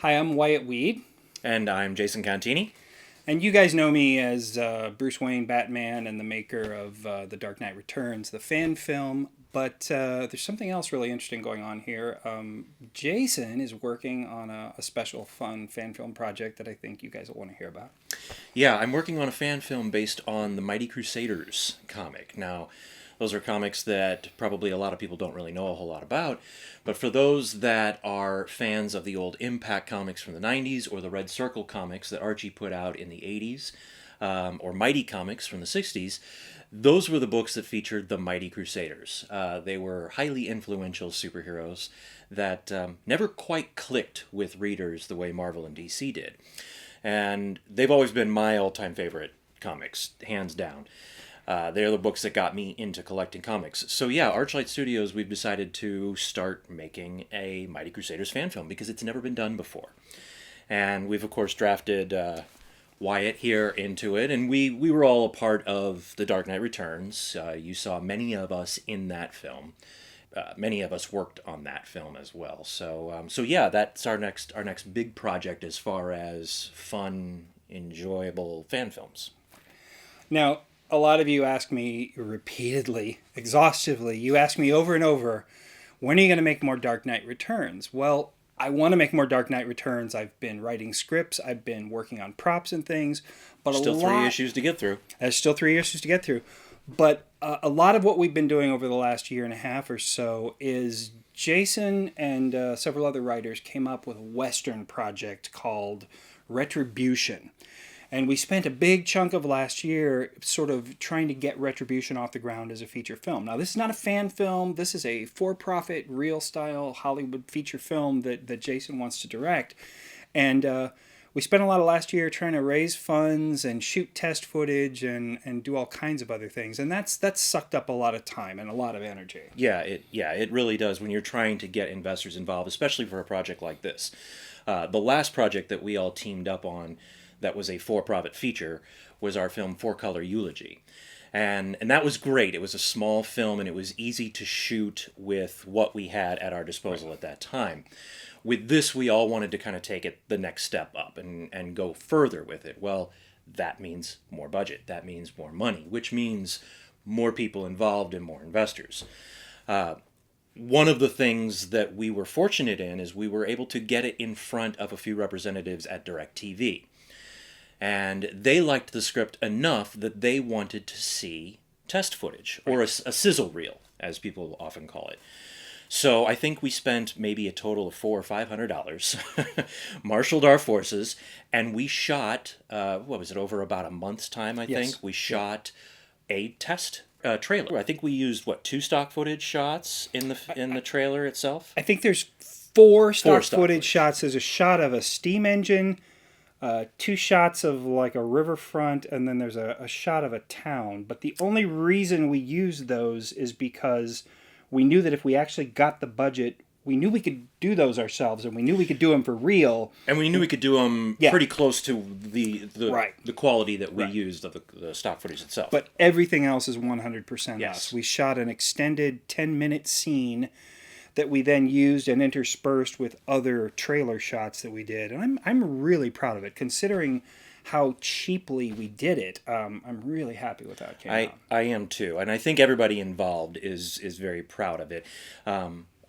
Hi, I'm Wyatt Weed, And I'm Jason Contini. and you guys know me as Bruce Wayne, Batman, and the maker of The Dark Knight Returns, the fan film. But there's something else really interesting going on here. Jason is working on a special, fun fan film project that I think you guys will want to hear about. Yeah, I'm working on a fan film based on the Mighty Crusaders comic. Now, those are comics that probably a lot of people don't really know a whole lot about, but for those that are fans of the old Impact comics from the 90s or the Red Circle comics that Archie put out in the 80s, or Mighty comics from the 60s, those were the books that featured the Mighty Crusaders. They were highly influential superheroes that never quite clicked with readers the way Marvel and DC did. And they've always been my all-time favorite comics, hands down. They're the books that got me into collecting comics. So yeah, Archlight Studios, we've decided to start making a Mighty Crusaders fan film because it's never been done before. And we've, of course, drafted Wyatt here into it, and we were all a part of The Dark Knight Returns. You saw many of us in that film. Many of us worked on that film as well. So yeah, that's our next big project as far as fun, enjoyable fan films. Now, a lot of you ask me repeatedly, exhaustively, you ask me over and over, when are you going to make more Dark Knight Returns? Well, I want to make more Dark Knight Returns. I've been writing scripts. I've been working on props and things. But Still three issues to get through. There's still 3 issues to get through. But a lot of what we've been doing over the last year and a half or so is Jason and several other writers came up with a Western project called Retribution. And we spent a big chunk of last year sort of trying to get Retribution off the ground as a feature film. Now, this is not a fan film. This is a for-profit, real-style Hollywood feature film that Jason wants to direct. And we spent a lot of last year trying to raise funds and shoot test footage and do all kinds of other things. And that's sucked up a lot of time and a lot of energy. Yeah, it really does when you're trying to get investors involved, especially for a project like this. The last project that we all teamed up on that was a for-profit feature was our film Four Color Eulogy. And that was great. It was a small film and it was easy to shoot with what we had at our disposal at that time. With this, we all wanted to kind of take it the next step up and go further with it. Well, that means more budget. That means more money, which means more people involved and more investors. One of the things that we were fortunate in is we were able to get it in front of a few representatives at DirecTV. And they liked the script enough that they wanted to see test footage, or a sizzle reel, as people often call it. So I think we spent maybe a total of $400 or $500, marshaled our forces, and we shot, over about a month's time, I think? We shot a test trailer. I think we used, 2 stock footage shots in the trailer itself? I think there's four stock footage shots. There's a shot of a steam engine, 2 shots of like a riverfront, and then there's a shot of a town. But the only reason we used those is because we knew that if we actually got the budget, we knew we could do those ourselves, and we knew we could do them for real. And we knew we could do them pretty close to the quality that we used of the stock footage itself. But everything else is 100% us. We shot an extended 10-minute scene that we then used and interspersed with other trailer shots that we did. And I'm really proud of it, considering how cheaply we did it. I'm really happy with how it came out. I am too. And I think everybody involved is very proud of it.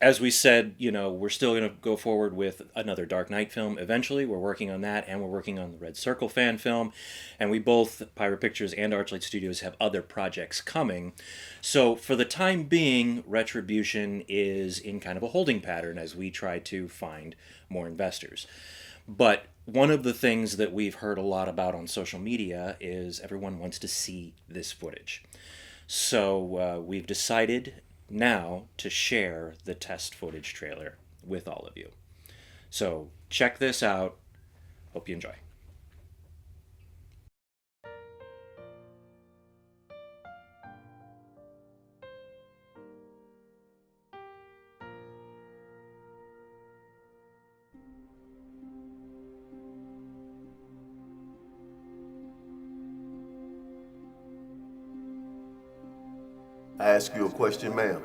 As we said, we're still going to go forward with another Dark Knight film eventually. We're working on that, and we're working on the Red Circle fan film. And we both, Pirate Pictures and Archlight Studios, have other projects coming. So for the time being, Retribution is in kind of a holding pattern as we try to find more investors. But one of the things that we've heard a lot about on social media is everyone wants to see this footage. So we've decided now to share the test footage trailer with all of you. So check this out. Hope you enjoy. I ask you a question, ma'am.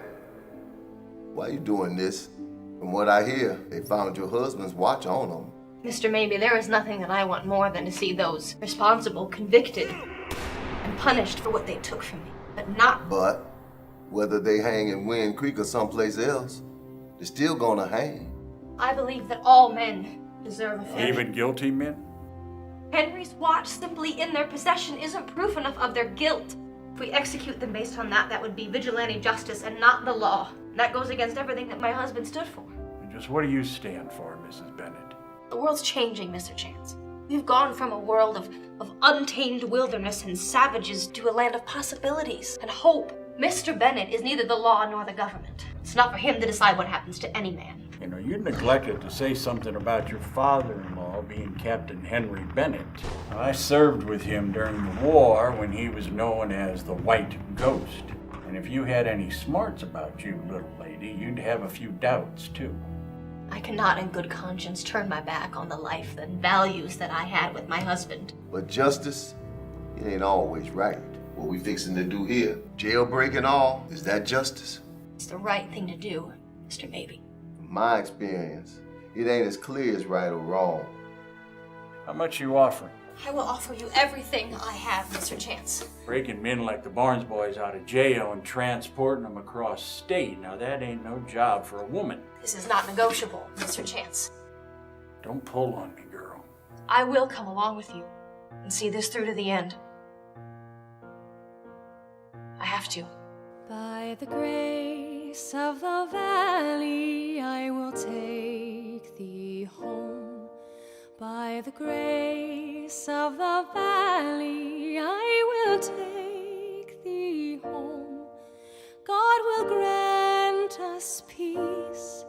Why are you doing this? From what I hear, they found your husband's watch on him. Mr. Maybe, there is nothing that I want more than to see those responsible convicted and punished for what they took from me, but not... But whether they hang in Wind Creek or someplace else, they're still gonna hang. I believe that all men deserve a fair... Even guilty men? Henry's watch simply in their possession isn't proof enough of their guilt. If we execute them based on that, that would be vigilante justice and not the law. That goes against everything that my husband stood for. And just what do you stand for, Mrs. Bennett? The world's changing, Mr. Chance. We've gone from a world of untamed wilderness and savages to a land of possibilities and hope. Mr. Bennett is neither the law nor the government. It's not for him to decide what happens to any man. You know, you neglected to say something about your father-in-law being Captain Henry Bennett. I served with him during the war when he was known as the White Ghost. And if you had any smarts about you, little lady, you'd have a few doubts, too. I cannot in good conscience turn my back on the life and values that I had with my husband. But justice, it ain't always right. What we fixing to do here, jailbreak and all, is that justice? It's the right thing to do, Mr. Maybe. From my experience, it ain't as clear as right or wrong. How much you offering? I will offer you everything I have, Mr. Chance. Breaking men like the Barnes boys out of jail and transporting them across state. Now that ain't no job for a woman. This is not negotiable, Mr. Chance. Don't pull on me, girl. I will come along with you and see this through to the end. I have to. By the grace of the valley, I will take thee home. By the grace of the valley, I will take thee home. God will grant us peace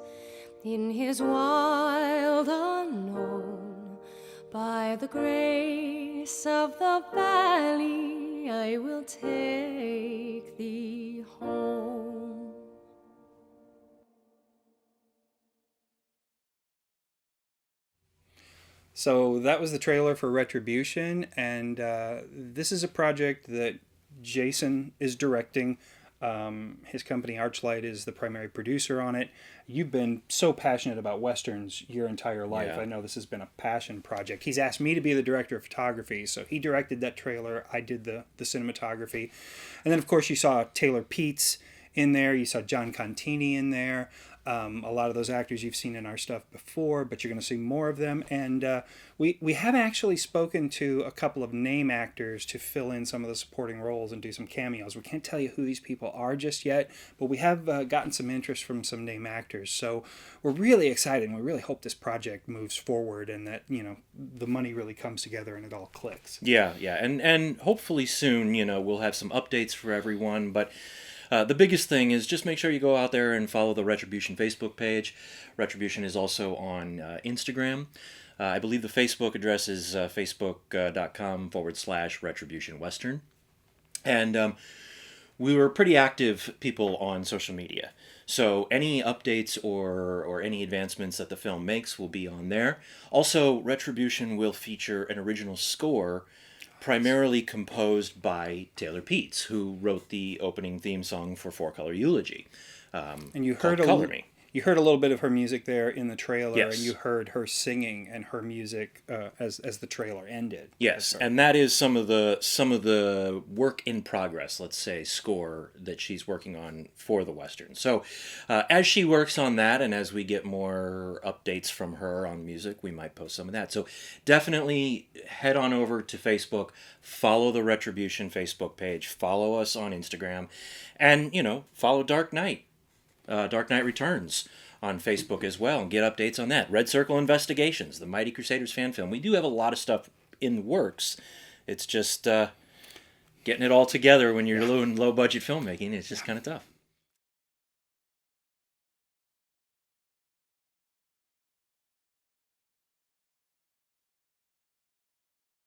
in his wild unknown. By the grace of the valley, I will take thee home. So that was the trailer for Retribution, and this is a project that Jason is directing. His company Archlight is the primary producer on it. You've been so passionate about Westerns your entire life. Yeah. I know this has been a passion project. He's asked me to be the director of photography, so he directed that trailer. I did the cinematography. And then, of course, you saw Taylor Peets in there. You saw John Contini in there. A lot of those actors you've seen in our stuff before, but you're going to see more of them. And we have actually spoken to a couple of name actors to fill in some of the supporting roles and do some cameos. We can't tell you who these people are just yet, but we have gotten some interest from some name actors. So we're really excited, and we really hope this project moves forward and that, you know, the money really comes together and it all clicks. Yeah. And hopefully soon, you know, we'll have some updates for everyone, but the biggest thing is just make sure you go out there and follow the Retribution Facebook page. Retribution is also on Instagram. I believe the Facebook address is facebook.com/Retribution Western. And we were pretty active people on social media. So any updates or any advancements that the film makes will be on there. Also, Retribution will feature an original score primarily composed by Taylor Peets, who wrote the opening theme song for Four Color Eulogy. And you heard Color Me. You heard a little bit of her music there in the trailer, Yes. and you heard her singing and her music as the trailer ended. Yes, and that is some of the work in progress, let's say, score that she's working on for the Western. So as she works on that, and as we get more updates from her on music, we might post some of that. So definitely head on over to Facebook, follow the Retribution Facebook page, follow us on Instagram, and, you know, follow Dark Knight Returns on Facebook as well, and get updates on that. Red Circle Investigations, the Mighty Crusaders fan film. We do have a lot of stuff in the works. It's just getting it all together when you're doing low budget filmmaking. It's just kind of tough.